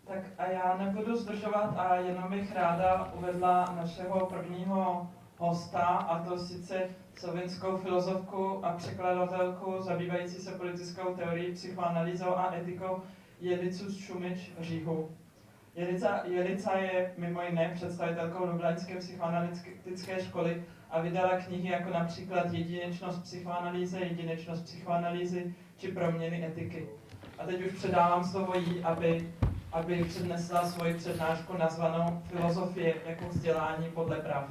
Tak a já nebudu zdržovat a jenom bych ráda uvedla našeho prvního hosta, a to sice slovinskou filozofku a překladatelku zabývající se politickou teorií, psychoanalýzou a etikou Jelicu Sumic Rihu. Jelica je mimo jiné představitelkou Lublaňské psychoanalytické školy a vydala knihy jako například Jedinečnost psychoanalýzy či Proměny etiky. A teď už předávám slovo jí, aby přednesla svoji přednášku nazvanou Filozofie jako vzdělání podle pravd.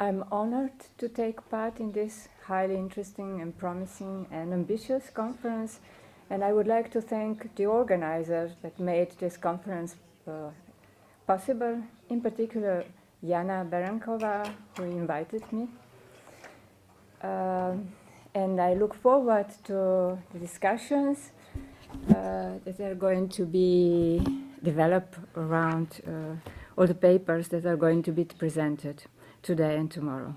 I'm honored to take part in this highly interesting and promising and ambitious conference, and I would like to thank the organizers that made this conference possible, in particular Jana Berenkova, who invited me. And I look forward to the discussions that are going to be developed around all the papers that are going to be presented today and tomorrow.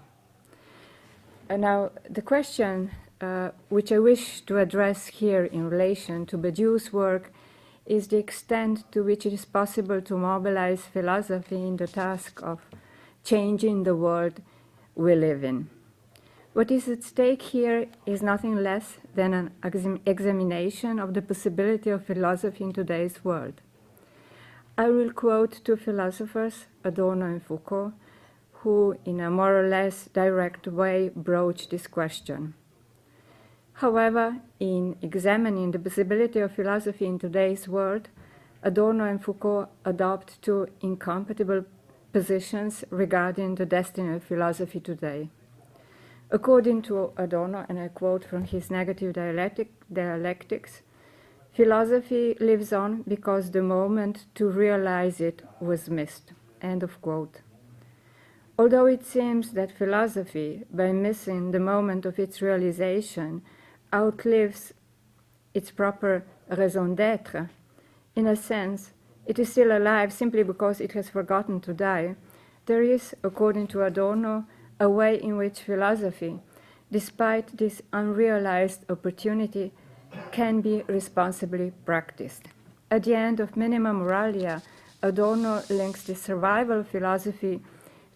Now, the question which I wish to address here in relation to Badiou's work is the extent to which it is possible to mobilize philosophy in the task of changing the world we live in. What is at stake here is nothing less than an examination of the possibility of philosophy in today's world. I will quote two philosophers, Adorno and Foucault, who, in a more or less direct way, broach this question. However, in examining the possibility of philosophy in today's world, Adorno and Foucault adopt two incompatible positions regarding the destiny of philosophy today. According to Adorno, and I quote from his Negative Dialectics, philosophy lives on because the moment to realize it was missed. End of quote. Although it seems that philosophy, by missing the moment of its realization, outlives its proper raison d'être, in a sense, it is still alive simply because it has forgotten to die, there is, according to Adorno, a way in which philosophy, despite this unrealized opportunity, can be responsibly practiced. At the end of Minima Moralia, Adorno links the survival of philosophy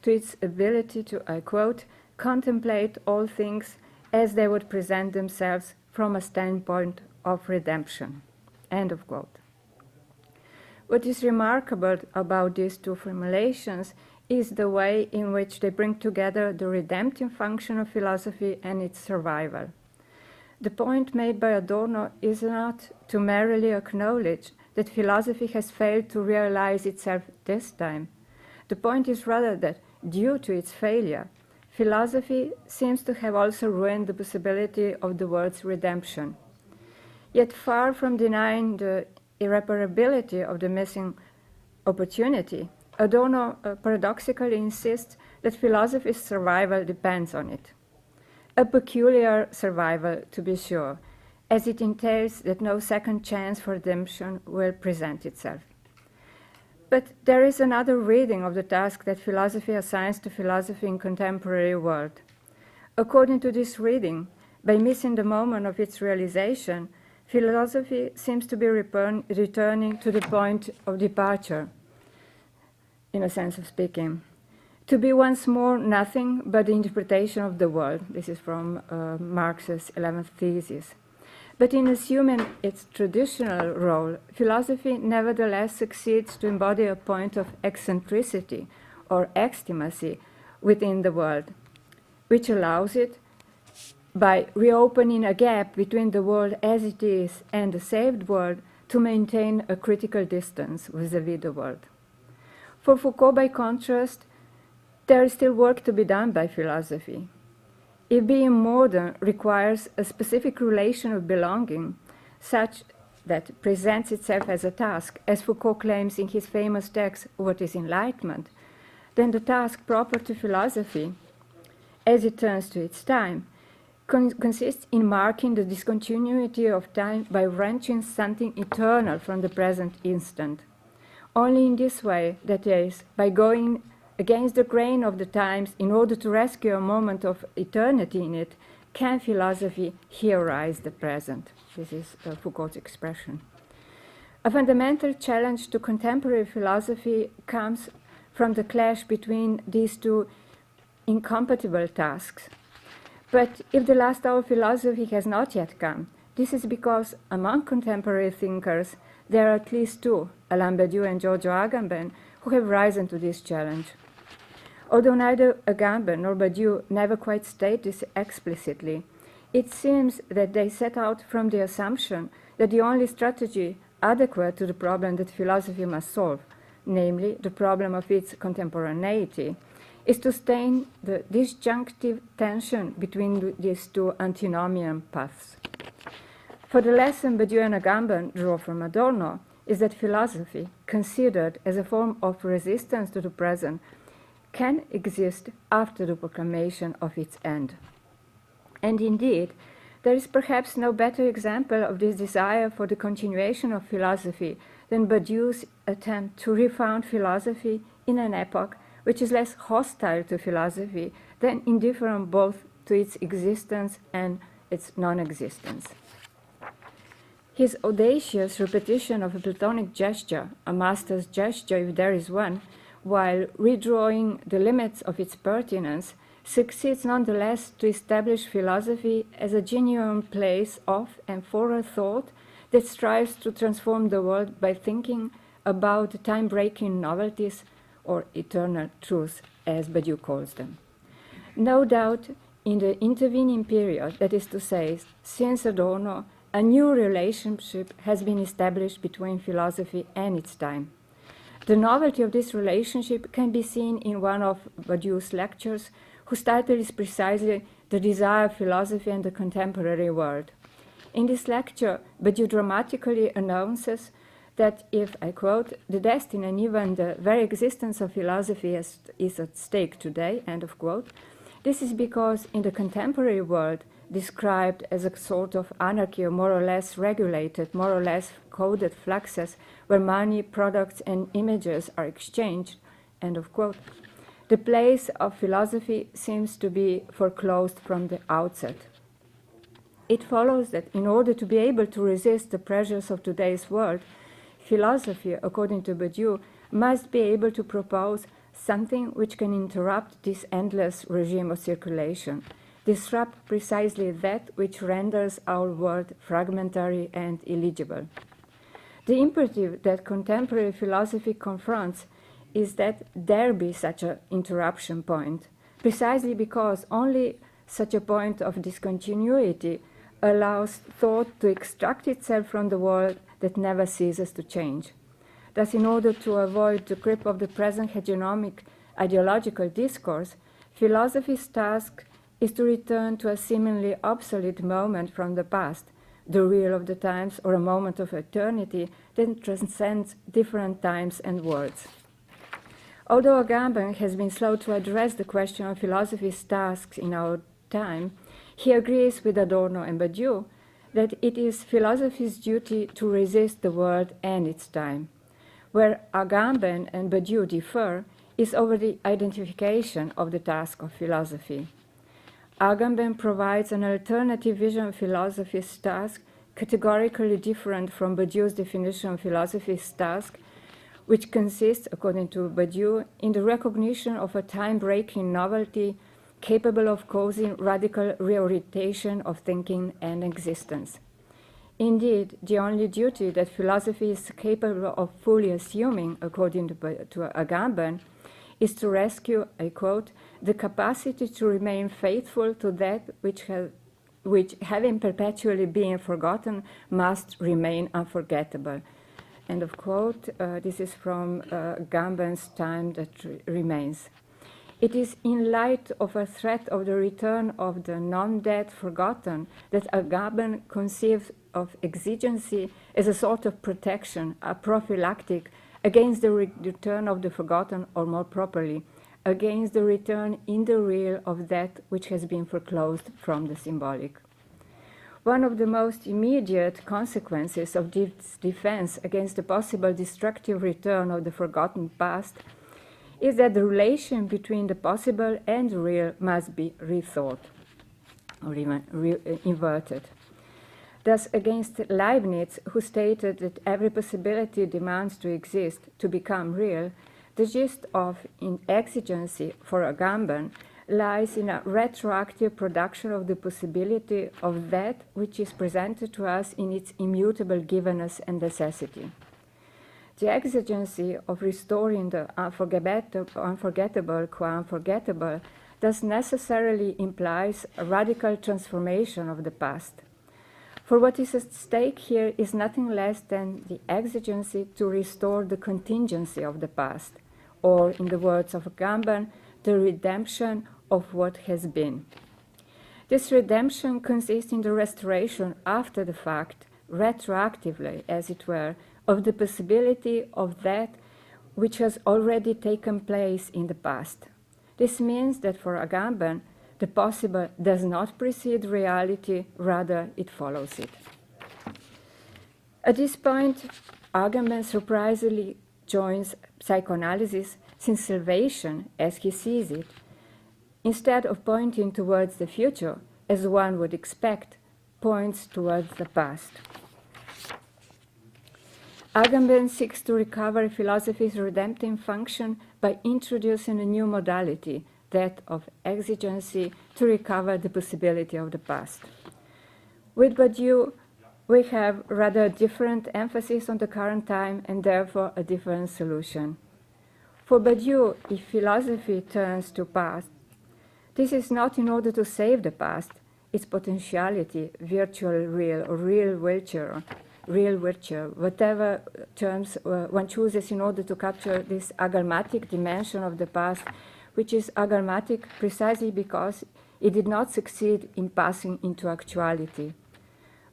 to its ability to, I quote, contemplate all things as they would present themselves from a standpoint of redemption, end of quote. What is remarkable about these two formulations is the way in which they bring together the redemptive function of philosophy and its survival. The point made by Adorno is not to merely acknowledge that philosophy has failed to realize itself this time. The point is rather that, due to its failure, philosophy seems to have also ruined the possibility of the world's redemption. Yet far from denying the irreparability of the missing opportunity, Adorno paradoxically insists that philosophy's survival depends on it. A peculiar survival, to be sure, as it entails that no second chance for redemption will present itself. But there is another reading of the task that philosophy assigns to philosophy in contemporary world. According to this reading, by missing the moment of its realization, philosophy seems to be returning to the point of departure, in a sense of speaking, to be once more nothing but the interpretation of the world. This is from Marx's 11th thesis. But in assuming its traditional role, philosophy nevertheless succeeds to embody a point of eccentricity or extimacy within the world, which allows it, by reopening a gap between the world as it is and the saved world, to maintain a critical distance vis-à-vis the world. For Foucault, by contrast, there is still work to be done by philosophy. If being modern requires a specific relation of belonging, such that presents itself as a task, as Foucault claims in his famous text, What is Enlightenment, then the task proper to philosophy, as it turns to its time, consists in marking the discontinuity of time by wrenching something eternal from the present instant. Only in this way, that is, by going against the grain of the times in order to rescue a moment of eternity in it, can philosophy heroize the present. This is Foucault's expression. A fundamental challenge to contemporary philosophy comes from the clash between these two incompatible tasks. But if the last hour philosophy has not yet come, this is because among contemporary thinkers there are at least two, Alain Badiou and Giorgio Agamben, who have risen to this challenge. Although neither Agamben nor Badiou never quite state this explicitly, it seems that they set out from the assumption that the only strategy adequate to the problem that philosophy must solve, namely the problem of its contemporaneity, is to stain the disjunctive tension between these two antinomian paths. For the lesson Badiou and Agamben draw from Adorno is that philosophy, considered as a form of resistance to the present, can exist after the proclamation of its end. And indeed, there is perhaps no better example of this desire for the continuation of philosophy than Badiou's attempt to refound philosophy in an epoch which is less hostile to philosophy than indifferent both to its existence and its non-existence. His audacious repetition of a Platonic gesture, a master's gesture if there is one, while redrawing the limits of its pertinence, succeeds nonetheless to establish philosophy as a genuine place of and for a thought that strives to transform the world by thinking about time-breaking novelties or eternal truths, as Badiou calls them. No doubt, in the intervening period, that is to say, since Adorno, a new relationship has been established between philosophy and its time. The novelty of this relationship can be seen in one of Badiou's lectures, whose title is precisely The Desire of Philosophy and the Contemporary World. In this lecture, Badiou dramatically announces that if, I quote, the destiny and even the very existence of philosophy is at stake today, end of quote, this is because in the contemporary world, described as a sort of anarchy or more or less regulated, more or less coded fluxes where money, products, and images are exchanged, end of quote, the place of philosophy seems to be foreclosed from the outset. It follows that in order to be able to resist the pressures of today's world, philosophy, according to Badiou, must be able to propose something which can interrupt this endless regime of circulation, disrupt precisely that which renders our world fragmentary and illegible. The imperative that contemporary philosophy confronts is that there be such an interruption point, precisely because only such a point of discontinuity allows thought to extract itself from the world that never ceases to change. Thus, in order to avoid the grip of the present hegemonic ideological discourse, philosophy's task is to return to a seemingly obsolete moment from the past, the real of the times, or a moment of eternity that transcends different times and worlds. Although Agamben has been slow to address the question of philosophy's tasks in our time, he agrees with Adorno and Badiou that it is philosophy's duty to resist the world and its time. Where Agamben and Badiou differ is over the identification of the task of philosophy. Agamben provides an alternative vision of philosophy's task, categorically different from Badiou's definition of philosophy's task, which consists, according to Badiou, in the recognition of a time-breaking novelty capable of causing radical reorientation of thinking and existence. Indeed, the only duty that philosophy is capable of fully assuming, according to Agamben, is to rescue, I quote, the capacity to remain faithful to that which having perpetually been forgotten, must remain unforgettable. End of quote. This is from Agamben's Time That Remains. It is in light of a threat of the return of the non-dead forgotten that Agamben conceives of exigency as a sort of protection, a prophylactic against the return of the forgotten, or more properly, against the return in the real of that which has been foreclosed from the symbolic. One of the most immediate consequences of this defense against the possible destructive return of the forgotten past is that the relation between the possible and the real must be rethought, or even inverted. Thus, against Leibniz, who stated that every possibility demands to exist to become real, the gist of exigency for Agamben lies in a retroactive production of the possibility of that which is presented to us in its immutable givenness and necessity. The exigency of restoring the unforgettable qua unforgettable thus necessarily implies a radical transformation of the past. For what is at stake here is nothing less than the exigency to restore the contingency of the past, or, in the words of Agamben, the redemption of what has been. This redemption consists in the restoration after the fact, retroactively, as it were, of the possibility of that which has already taken place in the past. This means that for Agamben, the possible does not precede reality, rather it follows it. At this point, Agamben surprisingly joins psychoanalysis, since salvation, as he sees it, instead of pointing towards the future, as one would expect, points towards the past. Agamben seeks to recover philosophy's redemptive function by introducing a new modality, that of exigency, to recover the possibility of the past. With Badiou, we have rather a different emphasis on the current time and therefore a different solution. For Badiou, if philosophy turns to past, this is not in order to save the past, its potentiality, virtual real, or real virtue, whatever terms one chooses in order to capture this agalmatic dimension of the past, which is agalmatic precisely because it did not succeed in passing into actuality.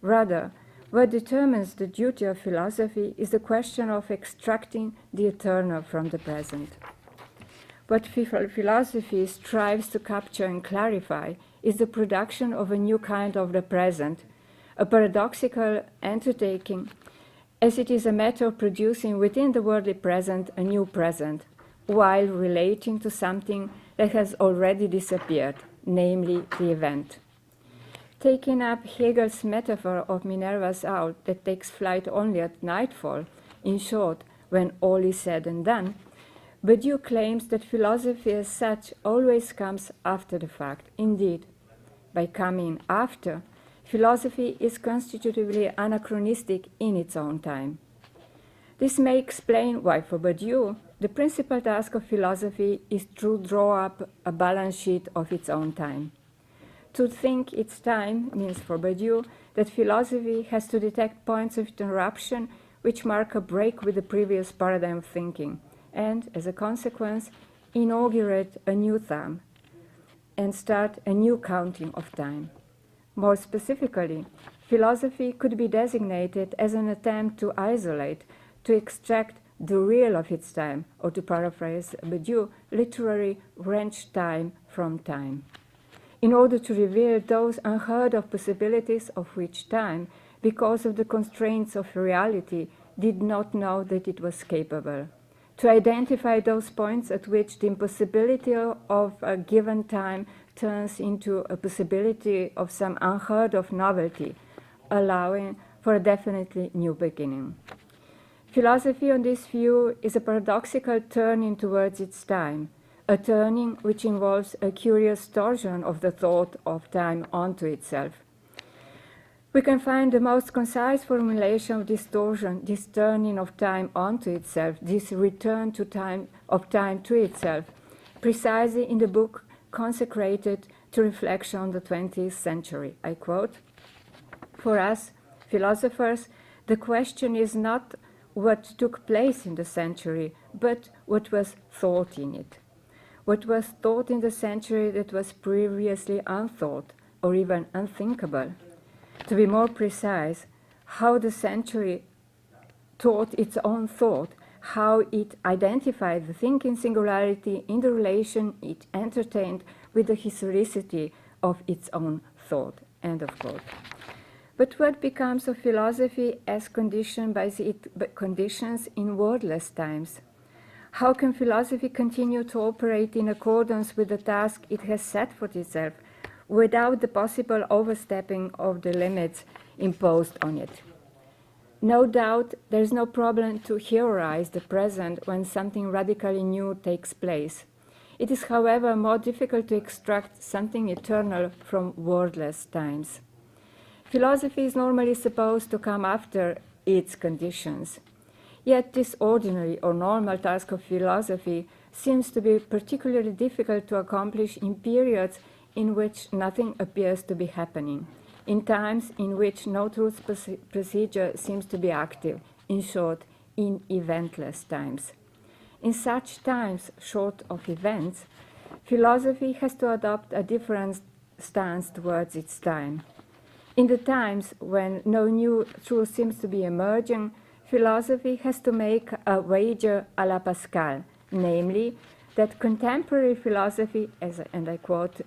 Rather, what determines the duty of philosophy is the question of extracting the eternal from the present. What philosophy strives to capture and clarify is the production of a new kind of the present, a paradoxical undertaking, as it is a matter of producing within the worldly present a new present, while relating to something that has already disappeared, namely the event. Taking up Hegel's metaphor of Minerva's owl that takes flight only at nightfall, in short, when all is said and done, Badiou claims that philosophy as such always comes after the fact. Indeed, by coming after, philosophy is constitutively anachronistic in its own time. This may explain why, for Badiou, the principal task of philosophy is to draw up a balance sheet of its own time. To think its time means, for Badiou, that philosophy has to detect points of interruption which mark a break with the previous paradigm of thinking, and, as a consequence, inaugurate a new time and start a new counting of time. More specifically, philosophy could be designated as an attempt to isolate, to extract the real of its time, or to paraphrase Badiou, literally wrench time from time, in order to reveal those unheard of possibilities of which time, because of the constraints of reality, did not know that it was capable, to identify those points at which the impossibility of a given time turns into a possibility of some unheard of novelty, allowing for a definitely new beginning. Philosophy, on this view, is a paradoxical turning towards its time, a turning which involves a curious torsion of the thought of time onto itself. We can find the most concise formulation of this torsion, this turning of time onto itself, this return to time of time to itself, precisely in the book consecrated to reflection on the 20th century. I quote, "For us, philosophers, the question is not what took place in the century, but what was thought in it. What was thought in the century that was previously unthought, or even unthinkable. To be more precise, how the century taught its own thought, how it identified the thinking singularity in the relation it entertained with the historicity of its own thought, end of quote. But what becomes of philosophy as conditioned by its conditions in wordless times? How can philosophy continue to operate in accordance with the task it has set for itself without the possible overstepping of the limits imposed on it? No doubt there is no problem to heroize the present when something radically new takes place. It is, however, more difficult to extract something eternal from wordless times. Philosophy is normally supposed to come after its conditions. Yet this ordinary or normal task of philosophy seems to be particularly difficult to accomplish in periods in which nothing appears to be happening, in times in which no truth procedure seems to be active, in short, in eventless times. In such times, short of events, philosophy has to adopt a different stance towards its time. In the times when no new truth seems to be emerging, philosophy has to make a wager à la Pascal, namely that contemporary philosophy, and I quote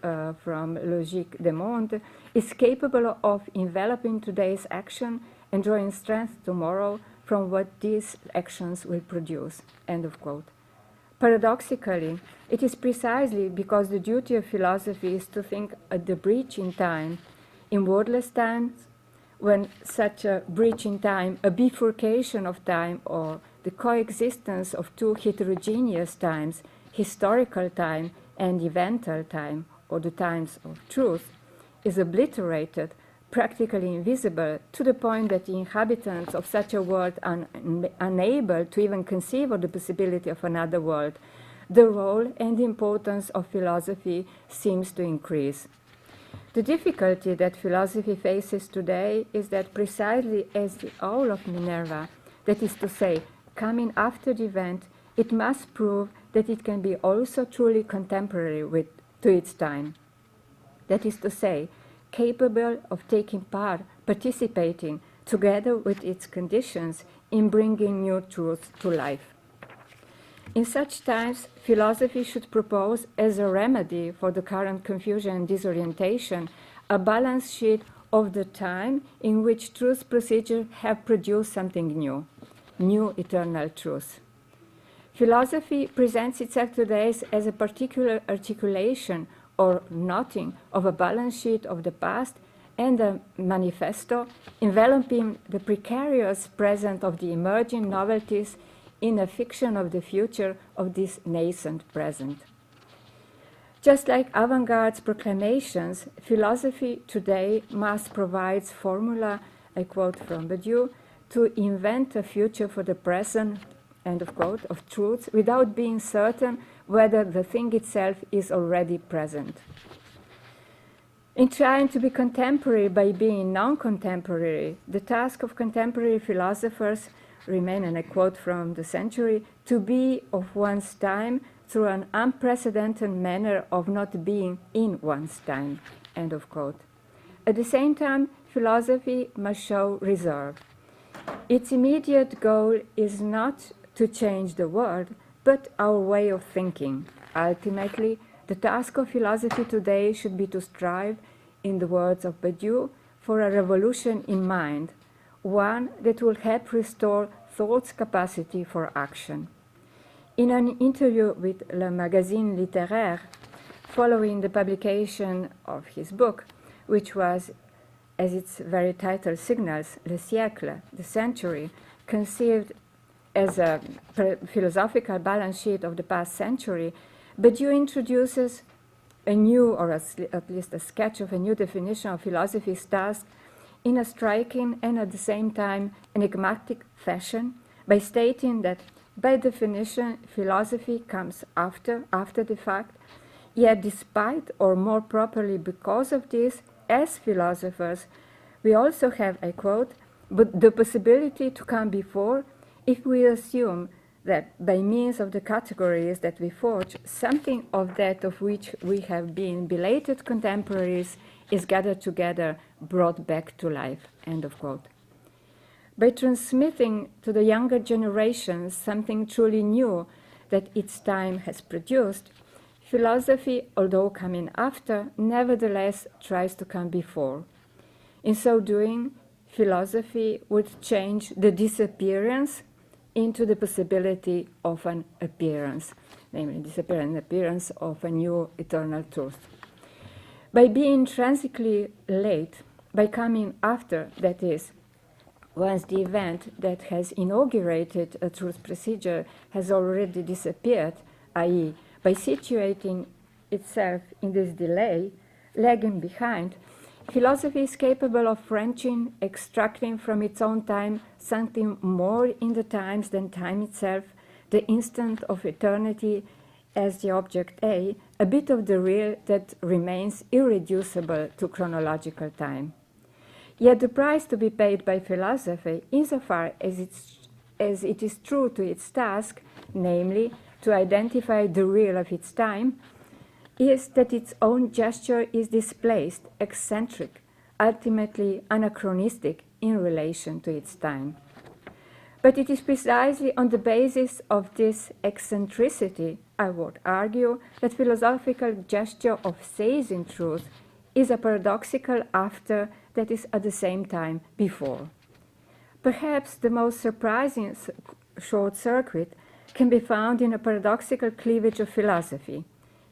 from Logique du Monde, is capable of enveloping today's action and drawing strength tomorrow from what these actions will produce, end of quote. Paradoxically, it is precisely because the duty of philosophy is to think at the breach in time, in wordless times, when such a breach in time, a bifurcation of time, or the coexistence of two heterogeneous times, historical time and evental time, or the times of truth, is obliterated, practically invisible, to the point that the inhabitants of such a world are unable to even conceive of the possibility of another world, the role and importance of philosophy seems to increase. The difficulty that philosophy faces today is that precisely as the owl of Minerva, that is to say, coming after the event, it must prove that it can be also truly contemporary to its time. That is to say, capable of taking part, participating, together with its conditions, in bringing new truths to life. In such times, philosophy should propose, as a remedy for the current confusion and disorientation, a balance sheet of the time in which truth procedures have produced something new eternal truth. Philosophy presents itself today as a particular articulation or knotting of a balance sheet of the past and a manifesto enveloping the precarious present of the emerging novelties in a fiction of the future of this nascent present. Just like avant-garde's proclamations, philosophy today must provide formula, I quote from Badiou, to invent a future for the present, end of quote, of truths without being certain whether the thing itself is already present. In trying to be contemporary by being non-contemporary, the task of contemporary philosophers remain, and I quote from the century, to be of one's time through an unprecedented manner of not being in one's time, end of quote. At the same time, philosophy must show reserve. Its immediate goal is not to change the world, but our way of thinking. Ultimately, the task of philosophy today should be to strive, in the words of Badiou, for a revolution in mind, one that will help restore thought's capacity for action. In an interview with Le Magazine Littéraire, following the publication of his book, which was, as its very title signals, Le siècle, the century, conceived as a philosophical balance sheet of the past century, Badiou introduces a new, or at least a sketch of a new definition of philosophy's task in a striking and at the same time enigmatic fashion by stating that by definition philosophy comes after the fact, yet despite or more properly because of this, as philosophers, we also have, I quote, but the possibility to come before if we assume that by means of the categories that we forge, something of that of which we have been belated contemporaries is gathered together, brought back to life, end of quote. By transmitting to the younger generations something truly new that its time has produced, philosophy, although coming after, nevertheless tries to come before. In so doing, philosophy would change the disappearance into the possibility of an appearance, namely disappearance and appearance of a new eternal truth. By being intrinsically late, by coming after, that is, once the event that has inaugurated a truth procedure has already disappeared, i.e., by situating itself in this delay, lagging behind, philosophy is capable of wrenching, extracting from its own time something more in the times than time itself, the instant of eternity as the object A, a bit of the real that remains irreducible to chronological time. Yet the price to be paid by philosophy, insofar as it is true to its task, namely to identify the real of its time, is that its own gesture is displaced, eccentric, ultimately anachronistic in relation to its time. But it is precisely on the basis of this eccentricity, I would argue, that philosophical gesture of seizing truth is a paradoxical after that is at the same time before. Perhaps the most surprising short circuit can be found in a paradoxical cleavage of philosophy.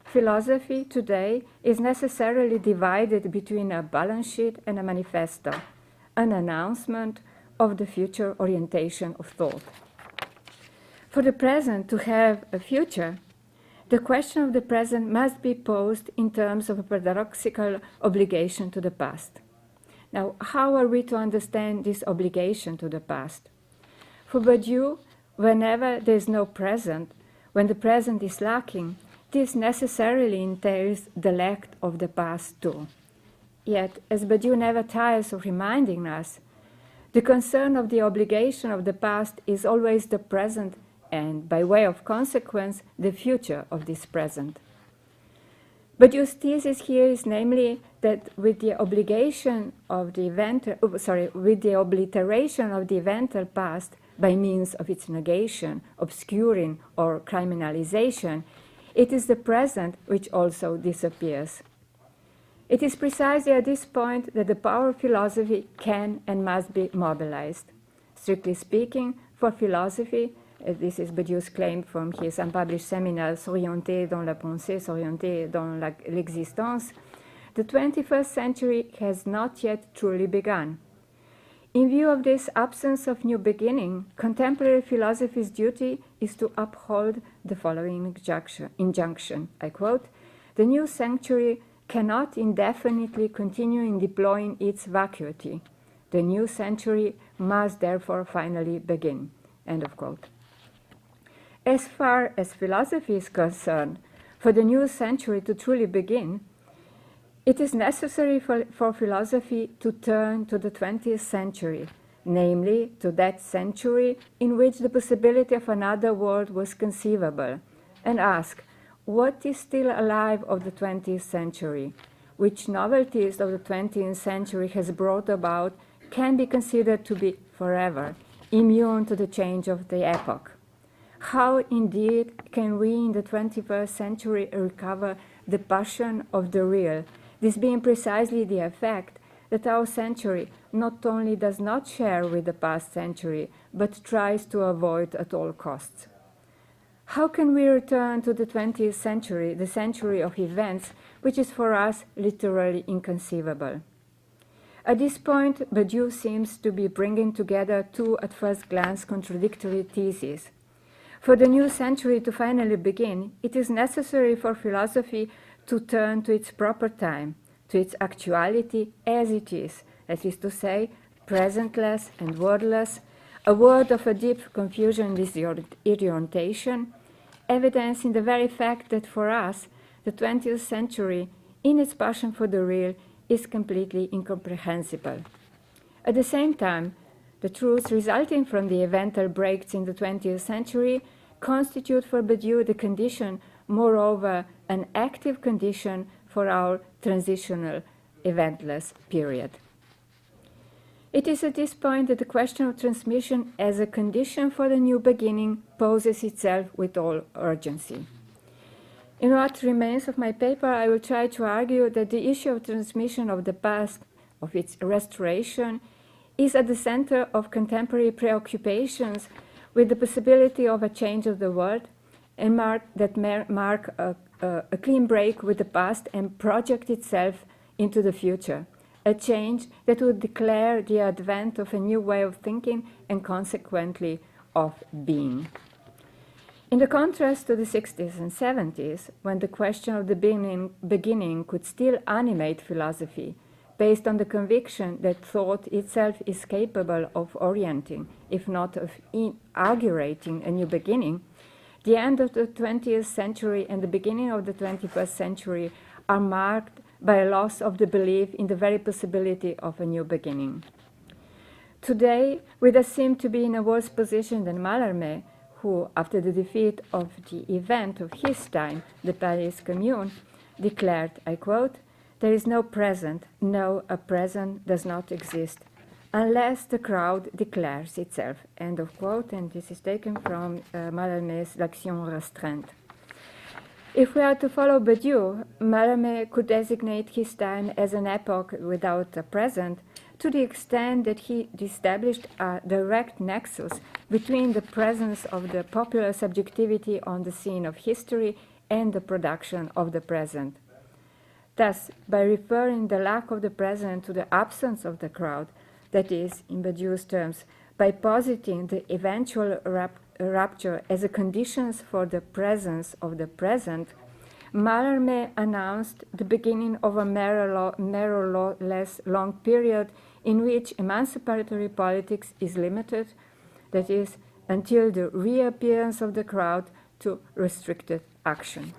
Philosophy today is necessarily divided between a balance sheet and a manifesto, an announcement of the future orientation of thought. For the present to have a future, the question of the present must be posed in terms of a paradoxical obligation to the past. Now, how are we to understand this obligation to the past? For Badiou, whenever there is no present, when the present is lacking, this necessarily entails the lack of the past too. Yet, as Badiou never tires of reminding us, the concern of the obligation of the past is always the present and, by way of consequence, the future of this present. Badiou's thesis here is namely that with the obligation of the with the obliteration of the eventual past by means of its negation, obscuring, or criminalization, it is the present which also disappears. It is precisely at this point that the power of philosophy can and must be mobilized. Strictly speaking, for philosophy, this is Badiou's claim from his unpublished seminar, S'orienter dans la pensée, s'orienter dans l'existence, the 21st century has not yet truly begun. In view of this absence of new beginning, contemporary philosophy's duty is to uphold the following injunction, I quote, "The new century cannot indefinitely continue in deploying its vacuity. The new century must therefore finally begin," end of quote. As far as philosophy is concerned, for the new century to truly begin, it is necessary for philosophy to turn to the 20th century, namely to that century in which the possibility of another world was conceivable, and ask, what is still alive of the 20th century? Which novelties of the 20th century has brought about can be considered to be forever, immune to the change of the epoch? How indeed can we in the 21st century recover the passion of the real, this being precisely the effect that our century not only does not share with the past century, but tries to avoid at all costs? How can we return to the 20th century, the century of events, which is for us literally inconceivable? At this point, Badiou seems to be bringing together two at first glance contradictory theses. For the new century to finally begin, it is necessary for philosophy to turn to its proper time, to its actuality as it is, that is to say, presentless and wordless, a word of a deep confusion and disorientation, evidence in the very fact that for us, the 20th century, in its passion for the real, is completely incomprehensible. At the same time, the truths resulting from the eventual breaks in the 20th century constitute for Badiou the condition, moreover, an active condition for our transitional, eventless period. It is at this point that the question of transmission as a condition for the new beginning poses itself with all urgency. In what remains of my paper, I will try to argue that the issue of transmission of the past, of its restoration, is at the center of contemporary preoccupations with the possibility of a change of the world and mark a clean break with the past and project itself into the future, a change that would declare the advent of a new way of thinking and consequently of being. In the contrast to the 60s and 70s, when the question of the beginning could still animate philosophy, based on the conviction that thought itself is capable of orienting, if not of inaugurating a new beginning, the end of the 20th century and the beginning of the 21st century are marked by a loss of the belief in the very possibility of a new beginning. Today, we thus seem to be in a worse position than Mallarmé, who, after the defeat of the event of his time, the Paris Commune, declared, I quote, "There is no present, no, a present does not exist, unless the crowd declares itself," end of quote, and this is taken from Mallarmé's L'Action Restreinte. If we are to follow Badiou, Mallarmé could designate his time as an epoch without a present, to the extent that he established a direct nexus between the presence of the popular subjectivity on the scene of history and the production of the present. Thus, by referring the lack of the present to the absence of the crowd, that is, in Badiou's terms, by positing the eventual rupture as a condition for the presence of the present, Mallarmé announced the beginning of a more or less long period in which emancipatory politics is limited, that is, until the reappearance of the crowd, to restricted action.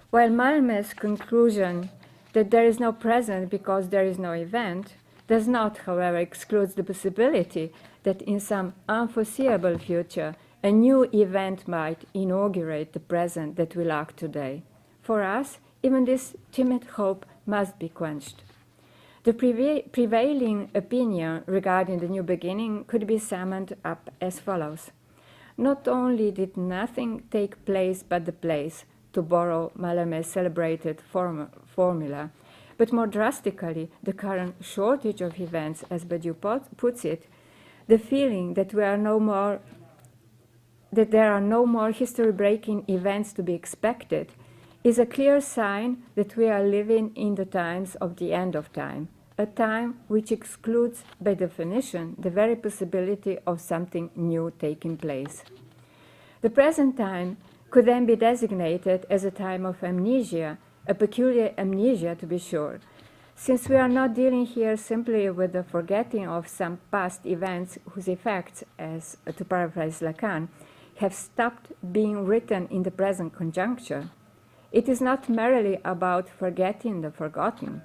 While Mallarmé's conclusion that there is no present because there is no event does not, however, exclude the possibility that in some unforeseeable future a new event might inaugurate the present that we lack today. For us, even this timid hope must be quenched. The prevailing opinion regarding the new beginning could be summed up as follows. Not only did nothing take place but the place, to borrow Mallarmé's celebrated formula, but more drastically, the current shortage of events, as Badiou puts it, the feeling that there are no more history-breaking events to be expected, is a clear sign that we are living in the times of the end of time, a time which excludes, by definition, the very possibility of something new taking place. The present time could then be designated as a time of amnesia, a peculiar amnesia to be sure, since we are not dealing here simply with the forgetting of some past events whose effects, as to paraphrase Lacan, have stopped being written in the present conjuncture. It is not merely about forgetting the forgotten.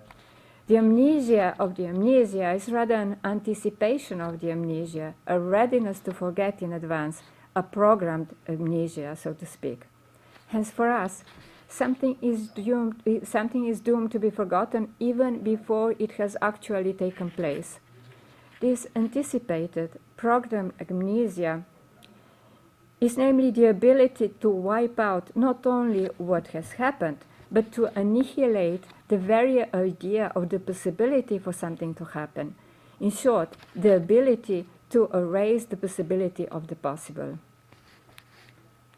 The amnesia of the amnesia is rather an anticipation of the amnesia, a readiness to forget in advance, a programmed amnesia, so to speak. Hence, for us, something is doomed to be forgotten even before it has actually taken place. This anticipated, programmed amnesia is namely the ability to wipe out not only what has happened, but to annihilate the very idea of the possibility for something to happen. In short, the ability to erase the possibility of the possible.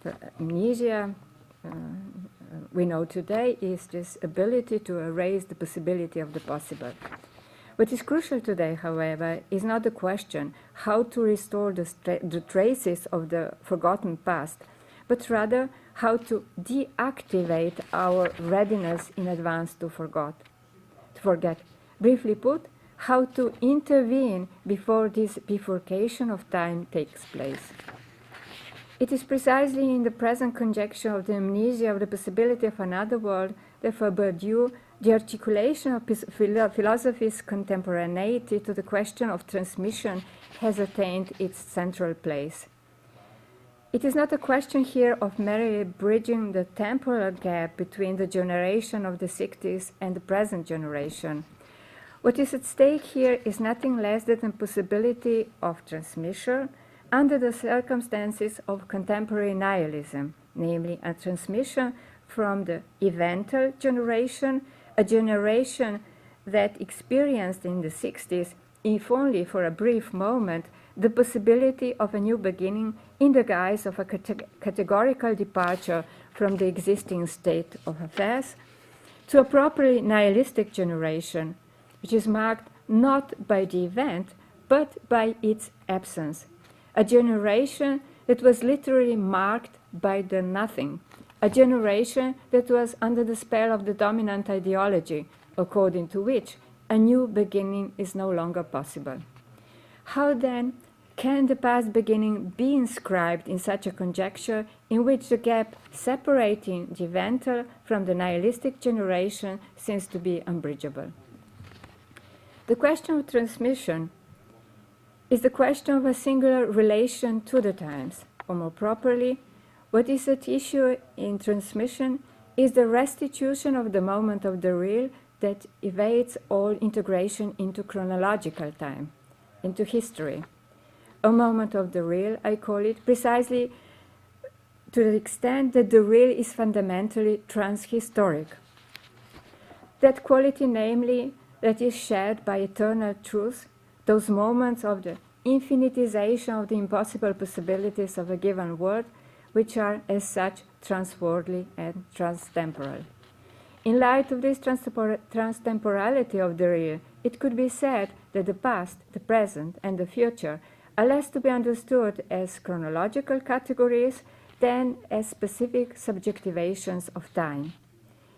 The amnesia we know today is this ability to erase the possibility of the possible. What is crucial today, however, is not the question how to restore the traces of the forgotten past, but rather how to deactivate our readiness in advance to forget. Briefly put, how to intervene before this bifurcation of time takes place. It is precisely in the present conjecture of the amnesia of the possibility of another world that for Badiou, the articulation of philosophy's contemporaneity to the question of transmission has attained its central place. It is not a question here of merely bridging the temporal gap between the generation of the 60s and the present generation, What is at stake here is nothing less than the possibility of transmission under the circumstances of contemporary nihilism, namely a transmission from the evental generation, a generation that experienced in the 60s, if only for a brief moment, the possibility of a new beginning in the guise of a categorical departure from the existing state of affairs, to a properly nihilistic generation, which is marked not by the event, but by its absence. A generation that was literally marked by the nothing, a generation that was under the spell of the dominant ideology, according to which a new beginning is no longer possible. How then can the past beginning be inscribed in such a conjecture in which the gap separating the evental from the nihilistic generation seems to be unbridgeable? The question of transmission is the question of a singular relation to the times, or more properly, what is at issue in transmission is the restitution of the moment of the real that evades all integration into chronological time, into history. A moment of the real, I call it, precisely to the extent that the real is fundamentally transhistoric. That quality, namely, that is shared by eternal truth, those moments of the infinitization of the impossible possibilities of a given world, which are as such transworldly and transtemporal. In light of this transtemporality of the real, it could be said that the past, the present, and the future are less to be understood as chronological categories than as specific subjectivations of time.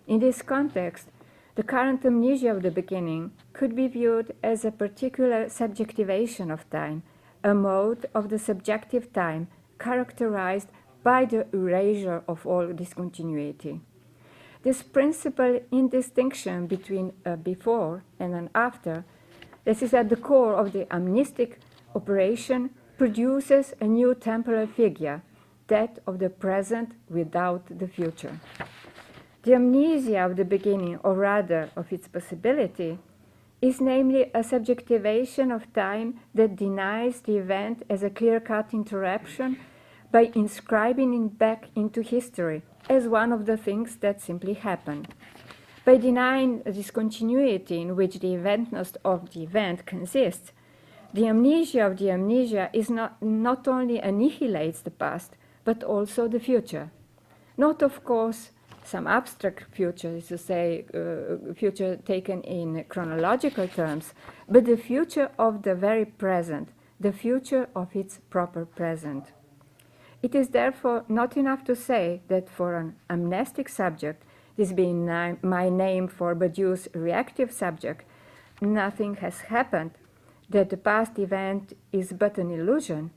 In this context, the current amnesia of the beginning could be viewed as a particular subjectivation of time, a mode of the subjective time characterized by the erasure of all discontinuity. This principal indistinction between a before and an after, that is at the core of the amnestic operation, produces a new temporal figure, that of the present without the future. The amnesia of the beginning, or rather of its possibility, is namely a subjectivation of time that denies the event as a clear-cut interruption by inscribing it back into history as one of the things that simply happen. By denying a discontinuity in which the eventness of the event consists, the amnesia of the amnesia is not only annihilates the past, but also the future. Not, of course, some abstract future, is to say, future taken in chronological terms, but the future of the very present, the future of its proper present. It is therefore not enough to say that for an amnestic subject, this being my name for Badiou's reactive subject, nothing has happened, that the past event is but an illusion.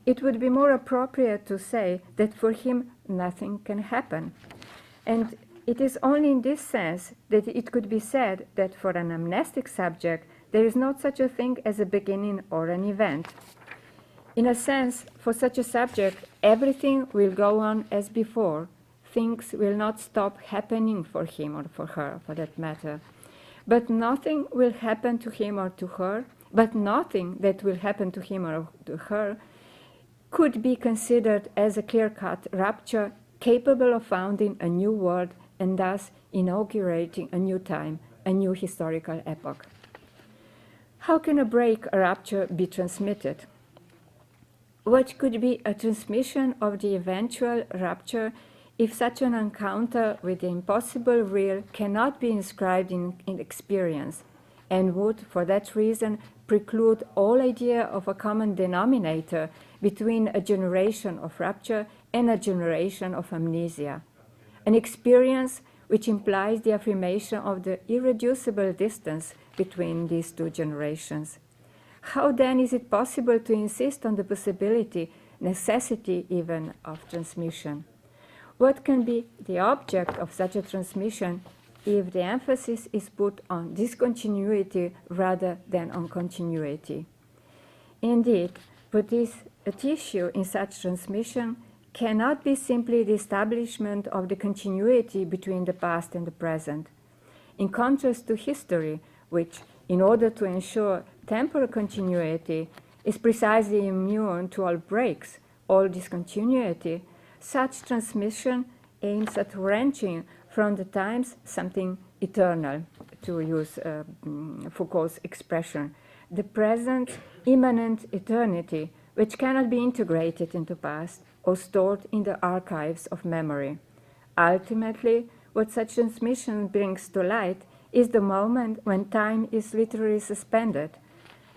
It would be more appropriate to say that for him nothing can happen. And it is only in this sense that it could be said that for an amnestic subject, there is not such a thing as a beginning or an event. In a sense, for such a subject, everything will go on as before. Things will not stop happening for him or for her, for that matter. But nothing will happen to him or to her, but nothing that will happen to him or to her could be considered as a clear-cut rupture capable of founding a new world and thus inaugurating a new time, a new historical epoch. How can a break, a rupture, be transmitted? What could be a transmission of the eventual rupture if such an encounter with the impossible real cannot be inscribed in experience, and would, for that reason, preclude all idea of a common denominator between a generation of rupture and a generation of amnesia, an experience which implies the affirmation of the irreducible distance between these two generations. How then is it possible to insist on the possibility, necessity even, of transmission? What can be the object of such a transmission if the emphasis is put on discontinuity rather than on continuity? Indeed, what is at issue in such transmission cannot be simply the establishment of the continuity between the past and the present. In contrast to history, which, in order to ensure temporal continuity, is precisely immune to all breaks, all discontinuity, such transmission aims at wrenching from the times something eternal, to use Foucault's expression, the present immanent eternity, which cannot be integrated into past or stored in the archives of memory. Ultimately, what such transmission brings to light is the moment when time is literally suspended,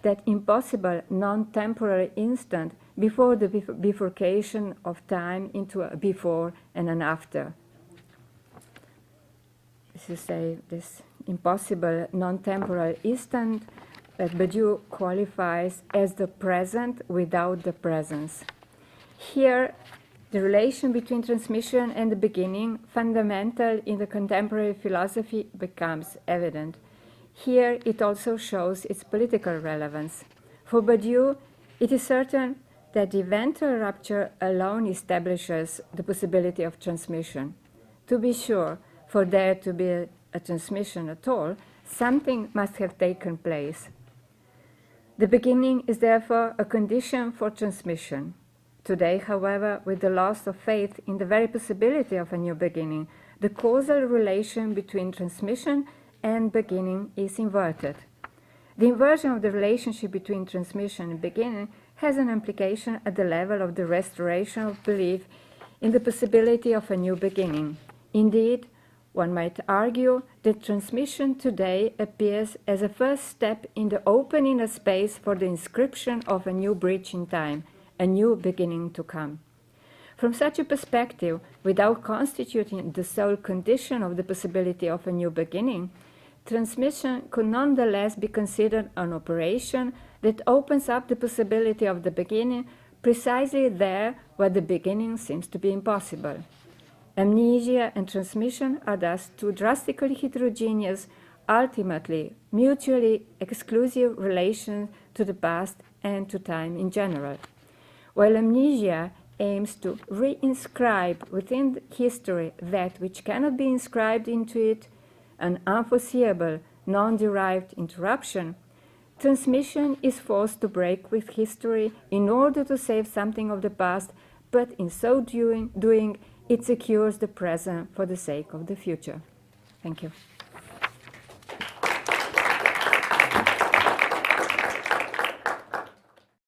that impossible non-temporal instant before the bifurcation of time into a before and an after. To say this impossible non-temporal instant that Badiou qualifies as the present without the presence. Here, the relation between transmission and the beginning, fundamental in the contemporary philosophy, becomes evident. Here, it also shows its political relevance. For Badiou, it is certain that the eventual rupture alone establishes the possibility of transmission. To be sure, for there to be a transmission at all, something must have taken place. The beginning is therefore a condition for transmission. Today, however, with the loss of faith in the very possibility of a new beginning, the causal relation between transmission and beginning is inverted. The inversion of the relationship between transmission and beginning has an implication at the level of the restoration of belief in the possibility of a new beginning. Indeed, one might argue that transmission today appears as a first step in the opening of space for the inscription of a new bridge in time, a new beginning to come. From such a perspective, without constituting the sole condition of the possibility of a new beginning, transmission could nonetheless be considered an operation that opens up the possibility of the beginning precisely there where the beginning seems to be impossible. Amnesia and transmission are thus two drastically heterogeneous, ultimately mutually exclusive relations to the past and to time in general. While amnesia aims to reinscribe within history that which cannot be inscribed into it, an unforeseeable, non-derived interruption, transmission is forced to break with history in order to save something of the past, but in so doing, it secures the present for the sake of the future. Thank you.